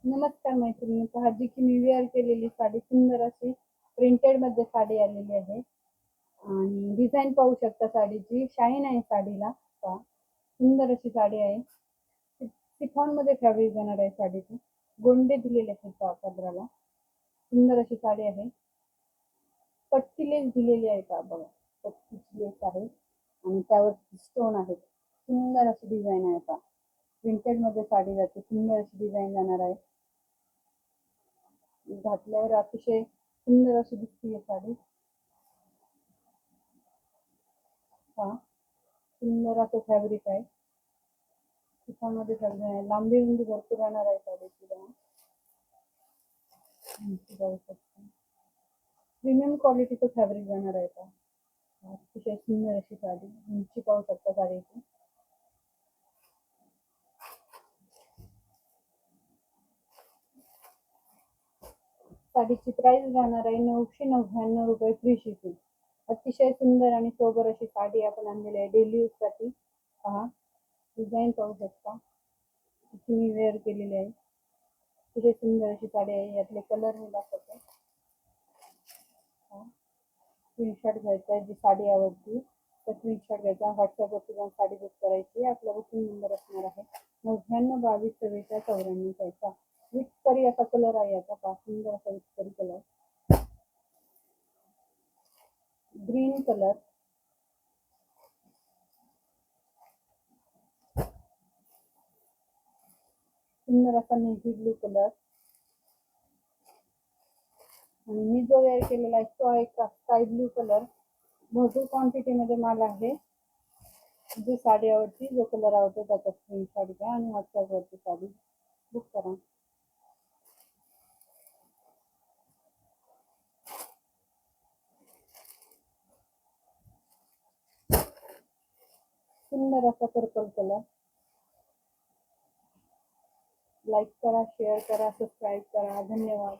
नमस्कार मैत्रिणी, पहा जी की मी वेअर केलेली साडी सुंदर अशी प्रिंटेड मध्ये साडी आलेली आहे आणि डिझाईन पाहू शकता. साडीची शाईन आहे साडीला. पहा सुंदर अशी साडी आहे. शिफॉन मध्ये फॅब्रिक जाणार आहे साडीची. गोंडे दिलेले आहेत पहा पदराला. सुंदर अशी साडी आहे. पट्टी लेस दिलेली आहे का बघा, पट्टीची लेस आहे आणि त्यावर स्टोन आहेत. सुंदर अशी डिझाईन आहे पहा. प्रिंटेड मध्ये साडी जाते. सुंदर अशी डिझाईन जाणार आहे. घातल्यावर अतिशय सुंदर अशी दिसते साडी. पहा सुंदर असं फॅब्रिक आहे. शिफॉनमध्ये फॅब्रिक आहे. लांबी रुंदी भरपूर राहणार आहे साडीची. बघू शकता प्रीमियम क्वालिटीचं फॅब्रिक जाणार आहे का. अतिशय सुंदर अशी साडी. उंची पाहू शकता साडीची. साडीची प्राइस राहणार आहे 999 रुपये फ्री शिपिंग. अतिशय सुंदर आणि सोबर अशी साडी आपण आणलेली आहे डेली यूज साठी. पहा डिझाईन पाहू शकता. मी वेअर केलेली आहे. अतिशय सुंदर अशी साडी आहे. यातले कलर हे दाखवतो. स्क्रीनशॉट घ्यायचा आहे. जी साडी आवडती तर स्क्रीनशॉट घ्यायचा. व्हॉट्सअपवरती जाऊन साडी बुक करायची. आपला बुकिंग नंबर असणार आहे 99224494. विटकरी असा कलर आहे याचा. पहा सुंदर असा विटकरी कलर. ग्रीन कलर, सुंदर असा नेव्ही ब्लू कलर आणि मी जो वेअर केलेला आहे तो आहे स्काय ब्लू कलर. भरपूर क्वांटिटी मध्ये माल आहे. जी साडी आवडती, जो कलर आवडतो त्याचा स्क्रीनशॉट घ्या आणि व्हॉट्सअपवरती साडी बुक करा. सुंदर असा पर्पल कलर. लाईक करा, शेअर करा, सबस्क्राईब करा. धन्यवाद.